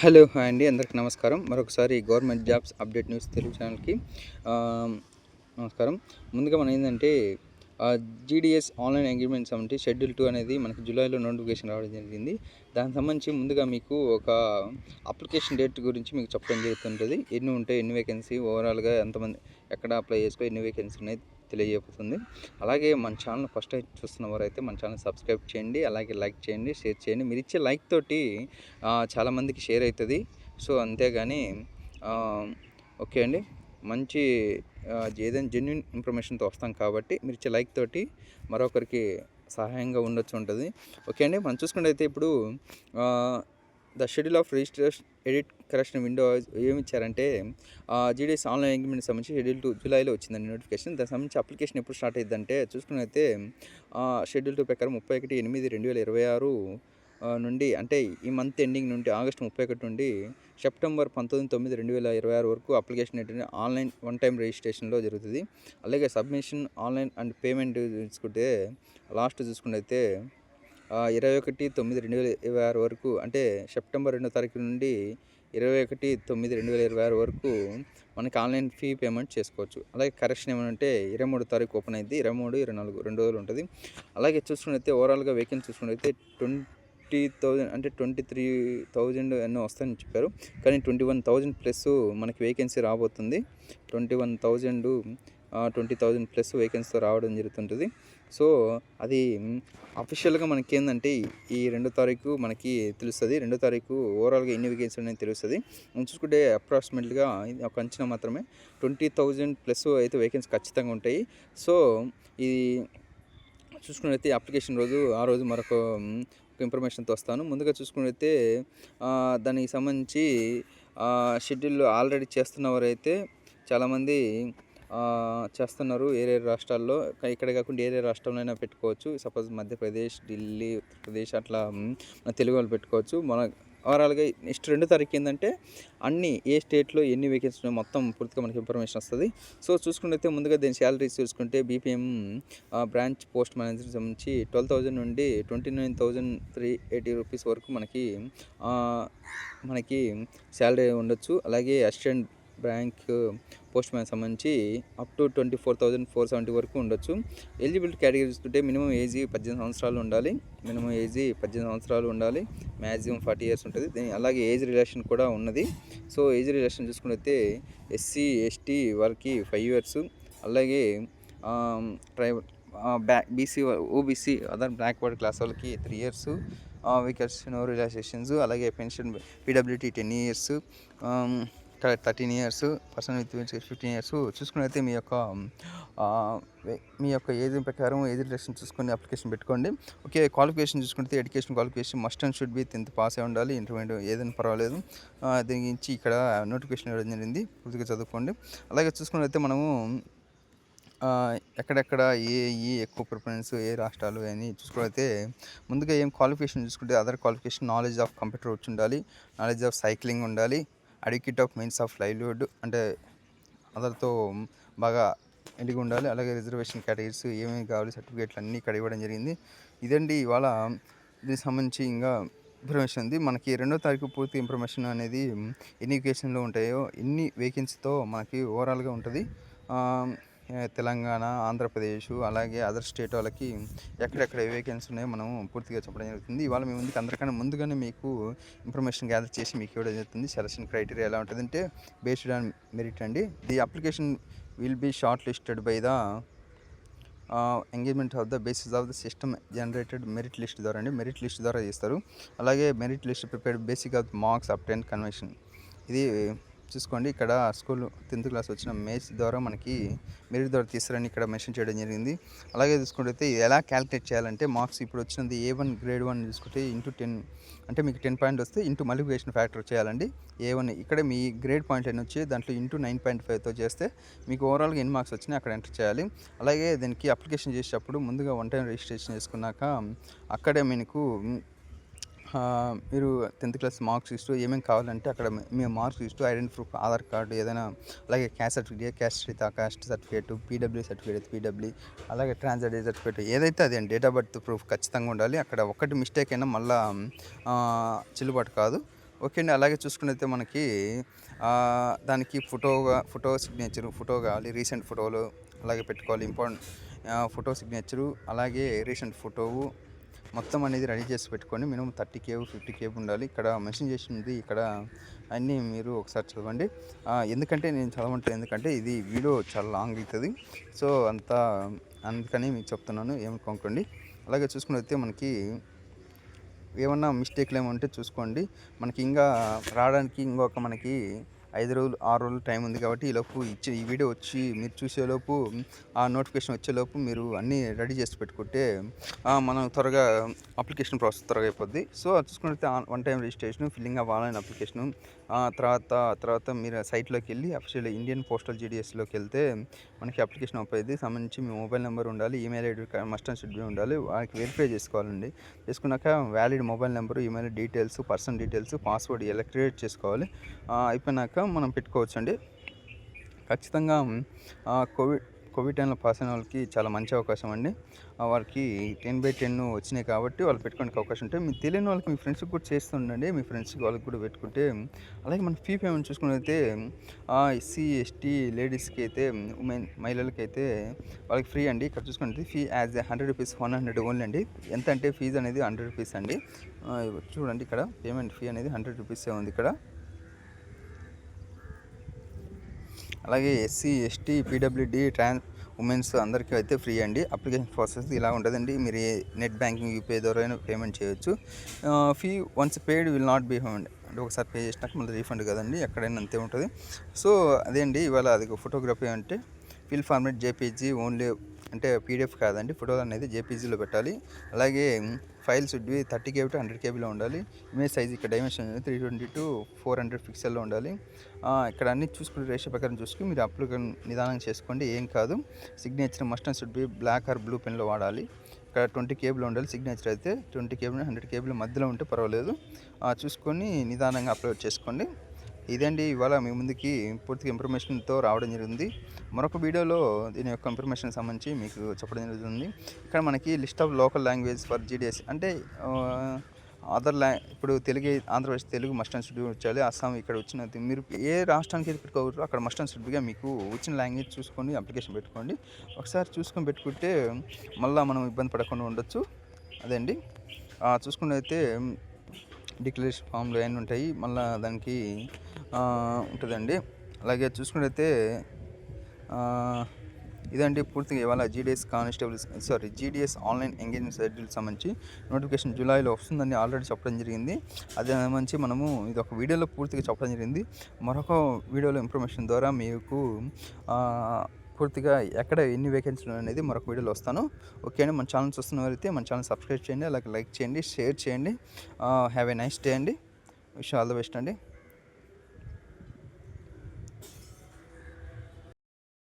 Hello! Hi అండి. అందరికి నమస్కారం. మరొకసారి government jobs update news Telugu ఛానల్‌కి ఆహ్, నమస్కారం. ముందుగా మనం ఏందంటే జీడీఎస్ ఆన్‌లైన్ ఎంగేజ్‌మెంట్ సంబంధించి షెడ్యూల్ 2 అనేది మనకి జూలైలో నోటిఫికేషన్ రావడం జరిగింది. దానికి సంబంధించి ముందుగా మీకు ఒక అప్లికేషన్ డేట్ గురించి మీకు చెప్పడం జరుగుతుంటది. ఎన్ని ఉంటాయి, ఎన్ని వేకెన్సీ, ఓవరాల్‌గా ఎంతమంది ఎక్కడ అప్లై చేసుకో, ఎన్ని వేకెన్సీ ఉన్నాయి తెలియజేయబోతుంది. అలాగే మన ఛానల్ ఫస్ట్ టైం చూస్తున్న వారైతే మన ఛానల్ సబ్స్క్రైబ్ చేయండి. అలాగే లైక్ చేయండి, షేర్ చేయండి. మీరిచ్చే లైక్ తోటి చాలామందికి షేర్ అవుతుంది. సో అంతేగాని ఓకే అండి. మంచి ఏదైనా జెన్యూన్ ఇన్ఫర్మేషన్తో వస్తాం కాబట్టి మీరు ఇచ్చే లైక్ తోటి మరొకరికి సహాయంగా ఉండొచ్చు ఉంటుంది. ఓకే అండి. మనం చూసుకుంటే ఇప్పుడు the schedule of registration edit correction window ఏమి ఇచ్చారంటే జీడీఎస్ ఆన్లైన్ ఎంగేజ్మెంట్ సంబంధించి షెడ్యూల్ 2 జూలైలో వచ్చిందండి నోటిఫికేషన్. దానికి సంబంధించి అప్లికేషన్ ఎప్పుడు స్టార్ట్ అయ్యిందంటే చూసుకున్నైతే షెడ్యూల్ 2 ప్రకారం 31/8/2026 నుండి, అంటే ఈ మంత్ ఎండింగ్ నుండి ఆగస్టు 31 నుండి సెప్టెంబర్ 19/9/2026 వరకు అప్లికేషన్ ఏంటంటే ఆన్లైన్ వన్ టైం రిజిస్ట్రేషన్లో జరుగుతుంది. అలాగే సబ్మిషన్ ఆన్లైన్ అండ్ పేమెంట్ చూసుకుంటే లాస్ట్ చూసుకుంటే 21/9/2026 వరకు, అంటే సెప్టెంబర్ 2వ తారీఖు నుండి 21/9/2026 వరకు మనకి ఆన్లైన్ ఫీ పేమెంట్ చేసుకోవచ్చు. అలాగే కరెక్షన్ ఏమంటే 23 తారీఖు ఓపెన్ అయింది. 23, 24 2 రోజులు ఉంటుంది. అలాగే చూసుకున్నైతే ఓవరాల్గా వేకెన్సీ చూసుకున్నైతే 20,000 అంటే 23,000 ఎన్నో వస్తాయని చెప్పారు. కానీ 21,000 ప్లస్ మనకి వేకెన్సీ రాబోతుంది. 20,000 ప్లస్ వేకెన్సీతో రావడం జరుగుతుంటుంది. సో అది అఫీషియల్గా మనకి ఏంటంటే ఈ 2వ తారీఖు మనకి తెలుస్తుంది. 2వ తారీఖు ఓవరాల్గా ఎన్ని వేకెన్సీ అనేది తెలుస్తుంది. మనం చూసుకుంటే అప్రాక్సిమేట్గా ఒక అంచనా మాత్రమే 20,000 ప్లస్ అయితే వేకెన్సీ ఖచ్చితంగా ఉంటాయి. సో ఇది చూసుకున్నట్లయితే అప్లికేషన్ రోజు ఆ రోజు మరొక ఇన్ఫర్మేషన్తో వస్తాను. ముందుగా చూసుకున్నట్లయితే దానికి సంబంధించి షెడ్యూల్ ఆల్రెడీ చేస్తున్నవారైతే చాలామంది చేస్తున్నారు ఏరే రాష్ట్రాల్లో. ఇక్కడ కాకుండా ఏరే రాష్ట్రంలో పెట్టుకోవచ్చు. సపోజ్ మధ్యప్రదేశ్, ఢిల్లీ, ఉత్తరప్రదేశ్ అట్లా మన తెలుగు వాళ్ళు పెట్టుకోవచ్చు. మన ఓవరాల్గా నెక్స్ట్ 2వ తారీఖు ఏంటంటే అన్ని ఏ స్టేట్లో ఎన్ని వేకెన్సీ ఉన్నాయో మొత్తం పూర్తిగా మనకి ఇన్ఫర్మేషన్ వస్తుంది. సో చూసుకుంటే ముందుగా దీని శాలరీస్ చూసుకుంటే బీపీఎం బ్రాంచ్ పోస్ట్ మేనేజర్ సంబంధించి 12,000 నుండి 29,380 రూపీస్ వరకు మనకి శాలరీ ఉండొచ్చు. అలాగే అసిస్టెంట్ బ్యాంక్ పోస్ట్ మ్యాన్ సంబంధించి అప్ టు 24,470 వరకు ఉండొచ్చు. ఎలిజిబిలిటీ కేటగిరీ చూసుకుంటే మినిమం ఏజ్ 18 సంవత్సరాలు ఉండాలి. మ్యాక్సిమం 40 ఇయర్స్ ఉంటుంది. అలాగే ఏజ్ రిలేషన్ కూడా ఉన్నది. సో ఏజ్ రిలేషన్ చూసుకుంటే ఎస్సీ, ఎస్టీ వారికి 5 ఇయర్స్, అలాగే tribal BC, OBC other backward class వాళ్ళకి 3 ఇయర్స్, వీకర్స్ నో రిలాక్సేషన్స్, అలాగే pension PWT 10 years, 13 years, person with 15 years. చూసుకున్నైతే మీ యొక్క ఏజ్ ప్రకారం ఏజ్ రిలేషన్ చూసుకొని అప్లికేషన్ పెట్టుకోండి. ఓకే. క్వాలిఫికేషన్ చూసుకుంటే education qualification must and should be 10th pass అయి ఉండాలి. ఇంటర్మీడియట్ ఏదైనా పర్వాలేదు. దీని గురించి ఇక్కడ నోటిఫికేషన్ ఇవ్వడం జరిగింది. పూర్తిగా చదువుకోండి. అలాగే చూసుకున్నట్లయితే మనము ఎక్కడెక్కడ ఎక్కువ ప్రిఫరెన్స్ ఏ రాష్ట్రాలు అని చూసుకుంటే ముందుగా ఏం క్వాలిఫికేషన్ చూసుకుంటే other qualification knowledge of computer వచ్చి ఉండాలి, నాలెడ్జ్ ఆఫ్ సైక్లింగ్ ఉండాలి, అడిక్యూట్ ఆఫ్ మీన్స్ ఆఫ్ లైవ్లీహుడ్ అంటే అదర్తో బాగా ఎదిగి ఉండాలి. అలాగే రిజర్వేషన్ కేటగిరీస్ ఏమేమి కావాలి సర్టిఫికేట్లు అన్నీ ఇక్కడ ఇవ్వడం జరిగింది. ఇదండి ఇవాళ దీనికి సంబంధించి ఇంకా ఇన్ఫర్మేషన్ ఉంది. మనకి 2వ తారీఖు పూర్తి ఇన్ఫర్మేషన్ అనేది ఎన్ని వేకెన్సీలో ఉంటాయో ఎన్ని వేకెన్సీతో మనకి ఓవరాల్గా ఉంటుంది. తెలంగాణ, ఆంధ్రప్రదేశ్ అలాగే అదర్ స్టేట్ వాళ్ళకి ఎక్కడెక్కడ వేకెన్సీ ఉన్నాయో మనం పూర్తిగా చెప్పడం జరుగుతుంది. ఇవాళ మీ ముందుకు అందరికన్నా ముందుగానే మీకు ఇన్ఫర్మేషన్ గ్యాదర్ చేసి మీకు ఇవ్వడం జరుగుతుంది. సెలక్షన్ క్రైటీరియా ఎలా ఉంటుందంటే బేస్డ్ ఆన్ మెరిట్ అండి. The application will be shortlisted by the engagement of the basis of the system generated merit list ద్వారా అండి. మెరిట్ లిస్ట్ ద్వారా చేస్తారు. అలాగే merit list prepared basic of marks obtain convention. ఇది చూసుకోండి. ఇక్కడ school 10th class వచ్చిన maths ద్వారా మనకి మెరిట్ ద్వారా తీస్తారని ఇక్కడ మెన్షన్ చేయడం జరిగింది. అలాగే చూసుకుంటే ఎలా క్యాలిక్యులేట్ చేయాలంటే మార్క్స్ ఇప్పుడు వచ్చినది A1 గ్రేడ్ 1 చూసుకుంటే ఇంటూ 10, అంటే మీకు 10 పాయింట్ వస్తే ఇంటూ మల్టిప్లికేషన్ ఫ్యాక్టర్ చేయాలండి. A1 ఇక్కడ మీ గ్రేడ్ పాయింట్ అని వచ్చి దాంట్లో ఇంటూ 9.5తో చేస్తే మీకు ఓవరాల్గా ఎన్ని మార్క్స్ వచ్చినాయి అక్కడ ఎంటర్ చేయాలి. అలాగే దీనికి అప్లికేషన్ చేసేటప్పుడు ముందుగా వన్ టైం రిజిస్ట్రేషన్ చేసుకున్నాక అక్కడే మీకు మీరు 10th క్లాస్ మార్క్స్ లిస్టు ఏమేమి కావాలంటే అక్కడ మీ marks list, identity proof, Aadhaar card ఏదైనా, అలాగే caste certificate, caste certificate, PW certificate PW, అలాగే ట్రాన్స్జెండర్ ఐడి సర్టిఫికేట్ ఏదైతే అది డేట్ ఆఫ్ బర్త్ ప్రూఫ్ ఖచ్చితంగా ఉండాలి. అక్కడ ఒక్కటి మిస్టేక్ అయినా మళ్ళీ చెల్లుబాటు కాదు. ఓకే అండి. అలాగే చూసుకున్నైతే మనకి దానికి ఫోటో సిగ్నేచరు ఫోటో కావాలి. రీసెంట్ ఫోటోలు అలాగే పెట్టుకోవాలి. ఇంపార్టెంట్ ఫోటో సిగ్నేచరు అలాగే రీసెంట్ ఫోటోవు మొత్తం అనేది రెడీ చేసి పెట్టుకోండి. మినిమం 30K 50K ఉండాలి. ఇక్కడ మెన్షన్ చేసింది ఇక్కడ అన్నీ మీరు ఒకసారి చదవండి. ఎందుకంటే నేను చదవట్లేదు, ఎందుకంటే ఇది వీడియో చాలా లాంగ్ అవుతుంది. సో అందుకని మీకు చెప్తున్నాను, ఏమనుకోకండి. అలాగే చూసుకున్నైతే మనకి ఏమన్నా మిస్టేక్లు ఏమంటే చూసుకోండి. మనకి ఇంకా రావడానికి ఇంకొక మనకి 5 రోజులు 6 రోజులు టైం ఉంది కాబట్టి ఈలోపు ఈ వీడియో వచ్చి మీరు చూసేలోపు ఆ నోటిఫికేషన్ వచ్చేలోపు మీరు అన్నీ రెడీ చేసి పెట్టుకుంటే మనం త్వరగా అప్లికేషన్ ప్రాసెస్ త్వరగా అయిపోద్ది. సో అది చూసుకుంటే one time registration filling of online application తర్వాత మీరు సైట్లోకి వెళ్ళి అఫీషియల్ ఇండియన్ పోస్టల్ జీడీఎస్లోకి వెళ్తే మనకి అప్లికేషన్ ఓపెన్ సంబంధించి మీ మొబైల్ నెంబర్ ఉండాలి, email ID must and should B ఉండాలి. వారికి వెరిఫై చేసుకోవాలండి. చేసుకున్నాక valid mobile number, email details, personal details, password ఇలా క్రియేట్ చేసుకోవాలి. అయిపోయినాక మనం పెట్టుకోవచ్చండి. ఖచ్చితంగా కోవిడ్ టైంలో పాస్ అయిన వాళ్ళకి చాలా మంచి అవకాశం అండి. వారికి 10/10 వచ్చినాయి కాబట్టి వాళ్ళు పెట్టుకోవడానికి అవకాశం ఉంటే, మీకు తెలియని వాళ్ళకి మీ ఫ్రెండ్స్కి కూడా చేస్తుండండి. మీ ఫ్రెండ్స్కి వాళ్ళకి కూడా పెట్టుకుంటే. అలాగే మన ఫీ పేమెంట్ చూసుకున్నైతే ఎస్సీ ఎస్టీ లేడీస్కి అయితే మహిళలకి అయితే వాళ్ళకి ఫ్రీ అండి. ఇక్కడ చూసుకుంటే ఫీ యాజ్ ₹100 100 ఓన్లీ అండి. ఎంత అంటే ఫీజు అనేది ₹100 అండి. చూడండి ఇక్కడ పేమెంట్ ఫీ అనేది ₹100 ఉంది ఇక్కడ. అలాగే ఎస్సీ ఎస్టీ పీడబ్ల్యూడీ ఉమెన్స్ అందరికీ అయితే ఫ్రీ అండి. అప్లికేషన్ ప్రాసెస్ ఇలా ఉంటుందండి. మీరు నెట్ బ్యాంకింగ్ యూపీఐ ద్వారా పేమెంట్ చేయొచ్చు. Fee once paid will not be refund అంటే ఒకసారి పే చేసినాక మళ్ళీ రీఫండ్ కదండి, ఎక్కడైనా అంతే ఉంటుంది. సో అదే అండి. ఇవాళ అది ఫోటోగ్రఫీ అంటే ఫిల్ ఫార్మేట్ జేపీజీ ఓన్లీ, అంటే పీడిఎఫ్ కాదండి, ఫోటోలు అనేది జేపీజీలో పెట్టాలి. అలాగే ఫైల్స్ 30KB to 100KB ఉండాలి. ఇమేజ్ సైజ్ ఇక్కడ డైమెన్షన్ 320 to 400 పిక్సెల్లో ఉండాలి. ఇక్కడ అన్ని చూసుకుని రేషియో ప్రకారం చూసుకుని మీరు అప్లికేషన్ నిదానంగా చేసుకోండి, ఏం కాదు. Signature must and should be black or blue పెన్లో వాడాలి. ఇక్కడ 20KB ఉండాలి. సిగ్నేచర్ అయితే 20KB 100KB మధ్యలో ఉంటే పర్వాలేదు. చూసుకొని నిదానంగా అప్లోడ్ చేసుకోండి. ఇదండి ఇవాళ మీ ముందుకి పూర్తిగా ఇన్ఫర్మేషన్తో రావడం జరిగింది. మరొక వీడియోలో దీని యొక్క ఇన్ఫర్మేషన్ సంబంధించి మీకు చెప్పడం జరుగుతుంది. ఇక్కడ మనకి list of local language for GDS అంటే ఇప్పుడు Andhra Pradesh Telugu must and should వచ్చాలి. అస్సాం ఇక్కడ వచ్చిన మీరు ఏ రాష్ట్రానికి అయితే పెట్టుకోవచ్చు అక్కడ మస్ట్ అండ్ షుడ్గా మీకు వచ్చిన లాంగ్వేజ్ చూసుకొని అప్లికేషన్ పెట్టుకోండి. ఒకసారి చూసుకొని పెట్టుకుంటే మళ్ళీ మనం ఇబ్బంది పడకుండా ఉండొచ్చు. అదే అండి. చూసుకున్నైతే డిక్లరేషన్ ఫామ్లు అన్నీ ఉంటాయి, మళ్ళీ దానికి ఉంటుందండి. అలాగే చూసుకున్నైతే ఇదండి పూర్తిగా ఇవాళ జీడీఎస్ ఆన్లైన్ ఎంగేజ్మెంట్ షెడ్యూల్ సంబంధించి నోటిఫికేషన్ జూలైలో వస్తుందని ఆల్రెడీ చెప్పడం జరిగింది. అదే సంబంధించి మనము ఇది ఒక వీడియోలో పూర్తిగా చెప్పడం జరిగింది. మరొక వీడియోలో ఇన్ఫర్మేషన్ ద్వారా మీకు పూర్తిగా ఎక్కడ ఎన్ని వేకెన్సీలు అనేది మరొక వీడియోలో వస్తాను. ఓకే అండి. మన ఛానల్ చూస్తున్న వారైతే మన ఛానల్ సబ్స్క్రైబ్ చేయండి, అలాగే లైక్ చేయండి, షేర్ చేయండి. హ్యావ్ ఏ నైస్ డే అండి. విష్ ఆల్ ద బెస్ట్ అండి.